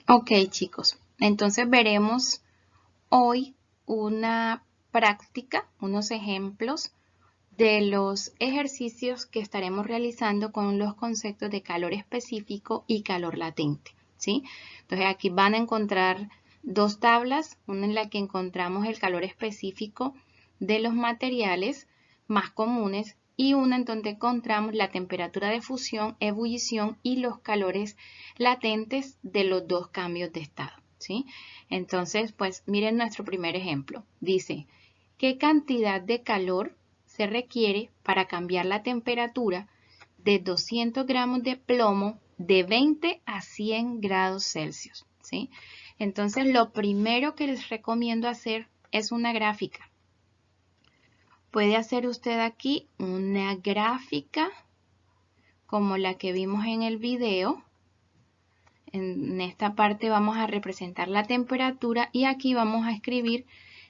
Ok, chicos, entonces veremos hoy una práctica, unos ejemplos de los ejercicios que estaremos realizando con los conceptos de calor específico y calor latente, ¿sí? Entonces aquí van a encontrar dos tablas, una en la que encontramos el calor específico de los materiales más comunes y una en donde encontramos la temperatura de fusión, ebullición y los calores latentes de los dos cambios de estado, ¿sí? Entonces, pues miren nuestro primer ejemplo. Dice, ¿qué cantidad de calor se requiere para cambiar la temperatura de 200 gramos de plomo de 20 a 100 grados Celsius, ¿sí? Entonces, lo primero que les recomiendo hacer es una gráfica. Puede hacer usted aquí una gráfica como la que vimos en el video. En esta parte vamos a representar la temperatura y aquí vamos a escribir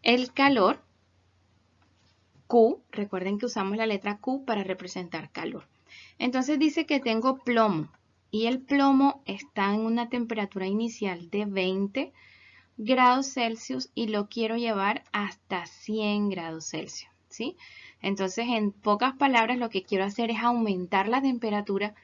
el calor. Q, recuerden que usamos la letra Q para representar calor. Entonces dice que tengo plomo y el plomo está en una temperatura inicial de 20 grados Celsius y lo quiero llevar hasta 100 grados Celsius, ¿sí? Entonces, en pocas palabras, lo que quiero hacer es aumentar la temperatura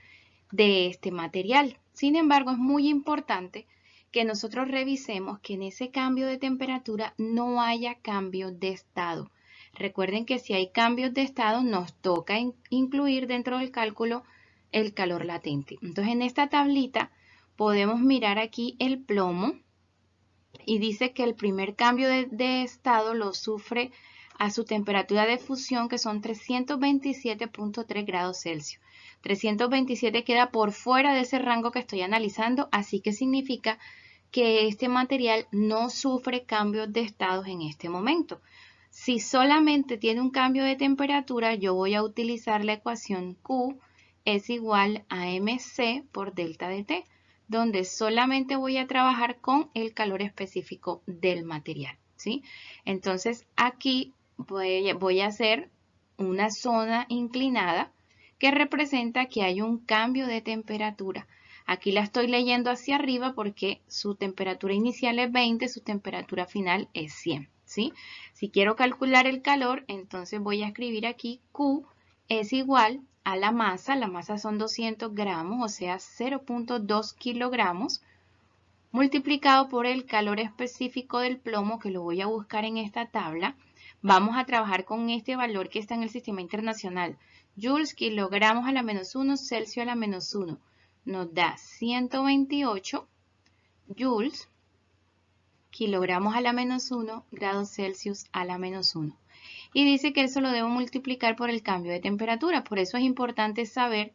de este material. Sin embargo, es muy importante que nosotros revisemos que en ese cambio de temperatura no haya cambio de estado. Recuerden que si hay cambios de estado, nos toca incluir dentro del cálculo el calor latente. Entonces, en esta tablita podemos mirar aquí el plomo y dice que el primer cambio de estado lo sufre a su temperatura de fusión, que son 327.3 grados Celsius. 327 queda por fuera de ese rango que estoy analizando, así que significa que este material no sufre cambios de estados en este momento. Si solamente tiene un cambio de temperatura, yo voy a utilizar la ecuación Q es igual a mc por delta de T, donde solamente voy a trabajar con el calor específico del material, ¿sí? Entonces aquí voy a hacer una zona inclinada que representa que hay un cambio de temperatura. Aquí la estoy leyendo hacia arriba porque su temperatura inicial es 20, su temperatura final es 100, ¿sí? Si quiero calcular el calor, entonces voy a escribir aquí Q es igual a la masa son 200 gramos, o sea 0.2 kilogramos, multiplicado por el calor específico del plomo, que lo voy a buscar en esta tabla. Vamos a trabajar con este valor que está en el sistema internacional. Joules, kilogramos a la menos 1, Celsius a la menos 1. Nos da 128 joules, kilogramos a la menos 1, grados Celsius a la menos 1. Y dice que eso lo debo multiplicar por el cambio de temperatura. Por eso es importante saber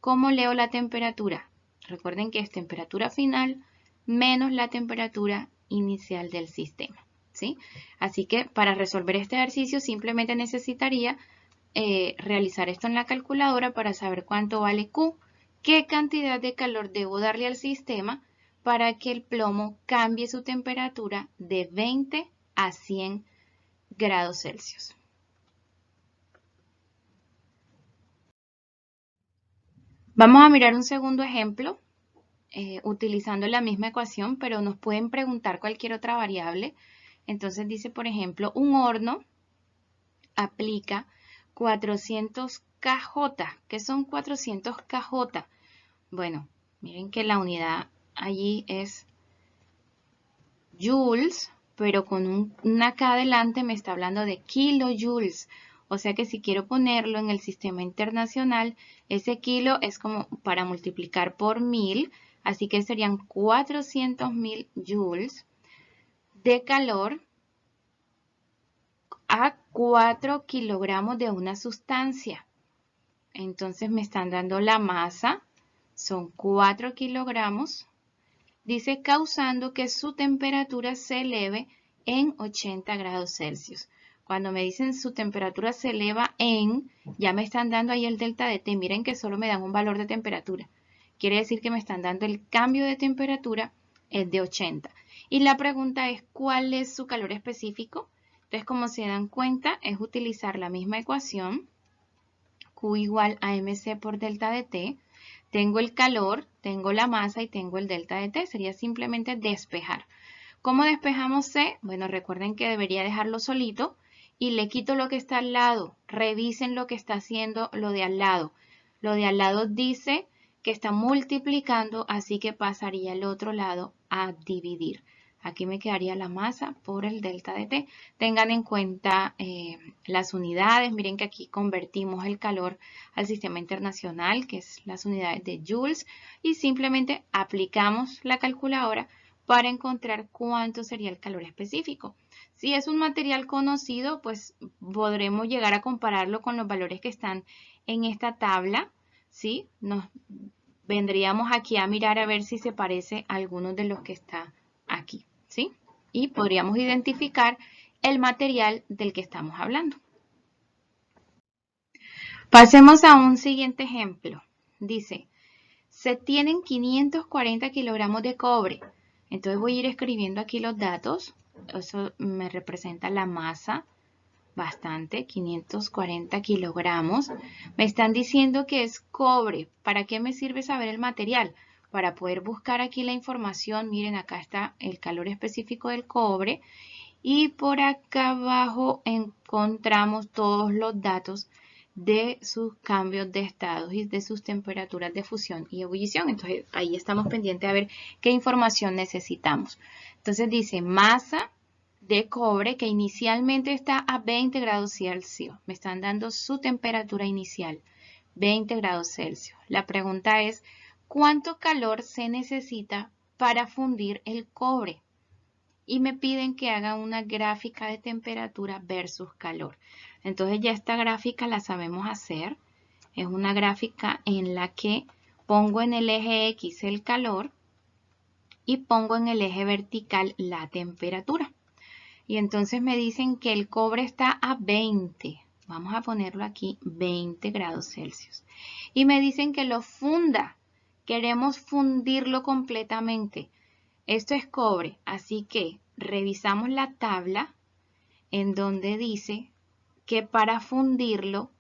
cómo leo la temperatura. Recuerden que es temperatura final menos la temperatura inicial del sistema, ¿sí? Así que para resolver este ejercicio simplemente necesitaría realizar esto en la calculadora para saber cuánto vale Q, qué cantidad de calor debo darle al sistema para que el plomo cambie su temperatura de 20 a 100 grados Celsius. Vamos a mirar un segundo ejemplo utilizando la misma ecuación, pero nos pueden preguntar cualquier otra variable. Entonces dice, por ejemplo, un horno aplica 400 kJ. ¿Qué son 400 kJ? Bueno, miren que la unidad allí es joules, pero con una K adelante me está hablando de kilojoules. O sea que si quiero ponerlo en el sistema internacional, ese kilo es como para multiplicar por 1000, así que serían 400.000 joules de calor a 4 kilogramos de una sustancia. Entonces me están dando la masa, son 4 kilogramos. Dice causando que su temperatura se eleve en 80 grados Celsius. Cuando me dicen su temperatura se eleva en, ya me están dando ahí el delta de T. Miren que solo me dan un valor de temperatura. Quiere decir que me están dando el cambio de temperatura es de 80. Y la pregunta es, ¿cuál es su calor específico? Entonces, como se dan cuenta, es utilizar la misma ecuación, Q igual a mc por delta de T. tengo el calor, tengo la masa y tengo el delta de T. Sería simplemente despejar. ¿Cómo despejamos C? Bueno, recuerden que debería dejarlo solito y le quito lo que está al lado. Revisen lo que está haciendo lo de al lado. Lo de al lado dice que está multiplicando, así que pasaría al otro lado a dividir. Aquí me quedaría la masa por el delta de T. Tengan en cuenta las unidades. Miren que aquí convertimos el calor al sistema internacional, que es las unidades de joules, y simplemente aplicamos la calculadora para encontrar cuánto sería el calor específico. Si es un material conocido, pues podremos llegar a compararlo con los valores que están en esta tabla, ¿sí? Nos vendríamos aquí a mirar a ver si se parece a alguno de los que está aquí, ¿sí? Y podríamos identificar el material del que estamos hablando. Pasemos a un siguiente ejemplo. Dice, se tienen 540 kilogramos de cobre. Entonces voy a ir escribiendo aquí los datos. Eso me representa la masa, bastante, 540 kilogramos. Me están diciendo que es cobre. ¿Para qué me sirve saber el material? Para poder buscar aquí la información. Miren, acá está el calor específico del cobre. Y por acá abajo encontramos todos los datos de sus cambios de estados y de sus temperaturas de fusión y ebullición. Entonces ahí estamos pendientes a ver qué información necesitamos. Entonces dice masa de cobre que inicialmente está a 20 grados Celsius. Me están dando su temperatura inicial, 20 grados Celsius. La pregunta es, ¿cuánto calor se necesita para fundir el cobre? Y me piden que haga una gráfica de temperatura versus calor. Entonces ya esta gráfica la sabemos hacer. Es una gráfica en la que pongo en el eje X el calor y pongo en el eje vertical la temperatura. Y entonces me dicen que el cobre está a 20. Vamos a ponerlo aquí, 20 grados Celsius. Y me dicen que lo funda. Queremos fundirlo completamente. Esto es cobre, así que revisamos la tabla en donde dice que para fundirlo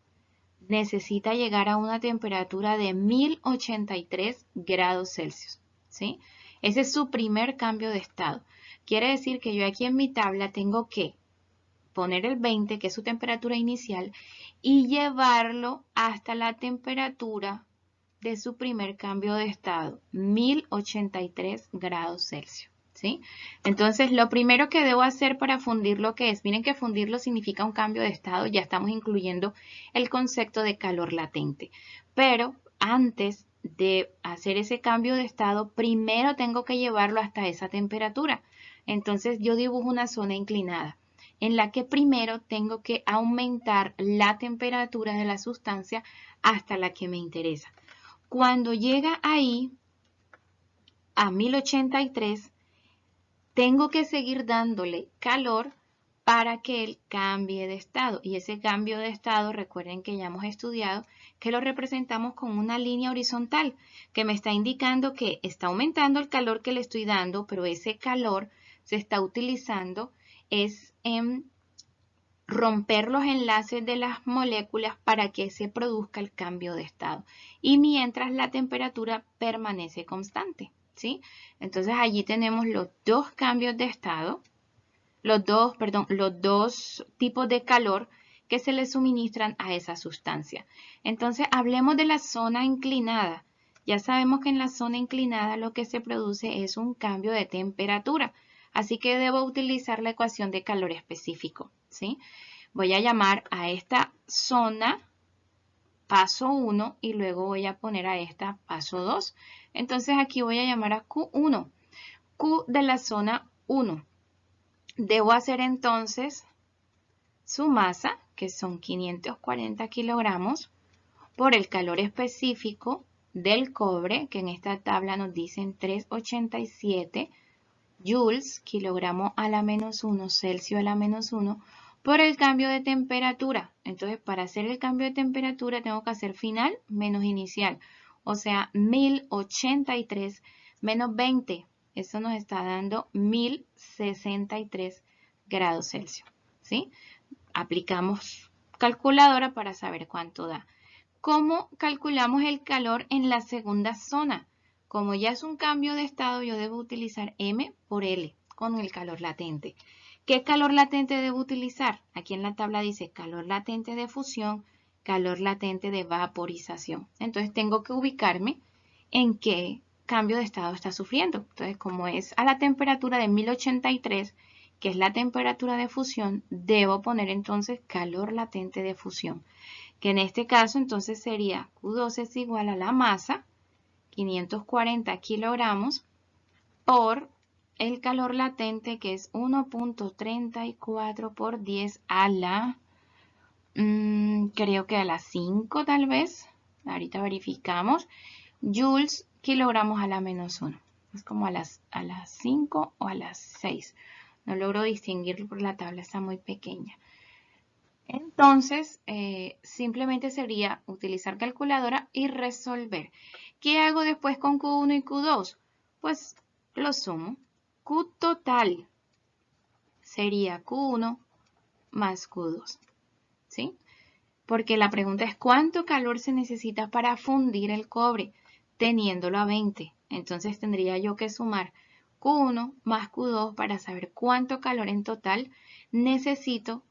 necesita llegar a una temperatura de 1083 grados Celsius, ¿sí? Ese es su primer cambio de estado. Quiere decir que yo aquí en mi tabla tengo que poner el 20, que es su temperatura inicial, y llevarlo hasta la temperatura de su primer cambio de estado, 1083 grados Celsius, ¿sí? Entonces, lo primero que debo hacer para fundir lo que es, miren que fundirlo significa un cambio de estado, ya estamos incluyendo el concepto de calor latente, pero antes de hacer ese cambio de estado, primero tengo que llevarlo hasta esa temperatura. Entonces, yo dibujo una zona inclinada en la que primero tengo que aumentar la temperatura de la sustancia hasta la que me interesa. Cuando llega ahí, a 1083, tengo que seguir dándole calor para que él cambie de estado. Y ese cambio de estado, recuerden que ya hemos estudiado, que lo representamos con una línea horizontal, que me está indicando que está aumentando el calor que le estoy dando, pero ese calor se está utilizando es en romper los enlaces de las moléculas para que se produzca el cambio de estado. Y mientras la temperatura permanece constante, ¿sí? Entonces allí tenemos los dos cambios de estado, los dos tipos de calor que se le suministran a esa sustancia. Entonces hablemos de la zona inclinada. Ya sabemos que en la zona inclinada lo que se produce es un cambio de temperatura. Así que debo utilizar la ecuación de calor específico, ¿sí? Voy a llamar a esta zona paso 1 y luego voy a poner a esta paso 2. Entonces aquí voy a llamar a Q1. Q de la zona 1. Debo hacer entonces su masa, que son 540 kilogramos, por el calor específico del cobre, que en esta tabla nos dicen 387 joules, kilogramo a la menos 1, Celsius a la menos 1, por el cambio de temperatura. Entonces, para hacer el cambio de temperatura tengo que hacer final menos inicial. O sea, 1083 menos 20. Eso nos está dando 1063 grados Celsius, ¿sí? Aplicamos calculadora para saber cuánto da. ¿Cómo calculamos el calor en la segunda zona? Como ya es un cambio de estado, yo debo utilizar M por L con el calor latente. ¿Qué calor latente debo utilizar? Aquí en la tabla dice calor latente de fusión, calor latente de vaporización. Entonces tengo que ubicarme en qué cambio de estado está sufriendo. Entonces, como es a la temperatura de 1083, que es la temperatura de fusión, debo poner entonces calor latente de fusión, que en este caso entonces sería Q2 es igual a la masa, 540 kilogramos, por el calor latente, que es 1.34 por 10 a la, creo que a las 5 tal vez, ahorita verificamos, joules kilogramos a la menos 1. Es como a las 5 o a las 6. No logro distinguirlo porque la tabla está muy pequeña. Entonces, simplemente sería utilizar calculadora y resolver. ¿Qué hago después con Q1 y Q2? Pues lo sumo. Q total sería Q1 más Q2. ¿Sí? Porque la pregunta es ¿cuánto calor se necesita para fundir el cobre? Teniéndolo a 20. Entonces tendría yo que sumar Q1 más Q2 para saber cuánto calor en total necesito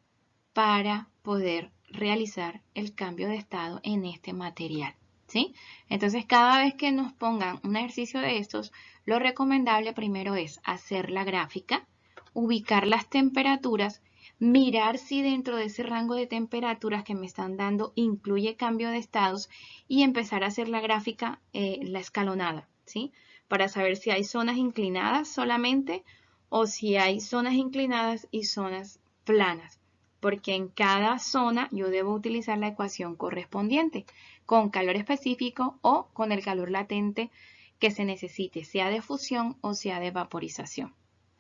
para poder realizar el cambio de estado en este material. ¿Sí? Entonces, cada vez que nos pongan un ejercicio de estos, lo recomendable primero es hacer la gráfica, ubicar las temperaturas, mirar si dentro de ese rango de temperaturas que me están dando incluye cambio de estados y empezar a hacer la gráfica, la escalonada, ¿sí? Para saber si hay zonas inclinadas solamente o si hay zonas inclinadas y zonas planas, porque en cada zona yo debo utilizar la ecuación correspondiente con calor específico o con el calor latente que se necesite, sea de fusión o sea de vaporización.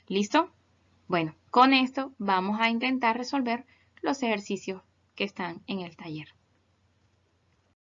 ¿Listo? Bueno, con esto vamos a intentar resolver los ejercicios que están en el taller.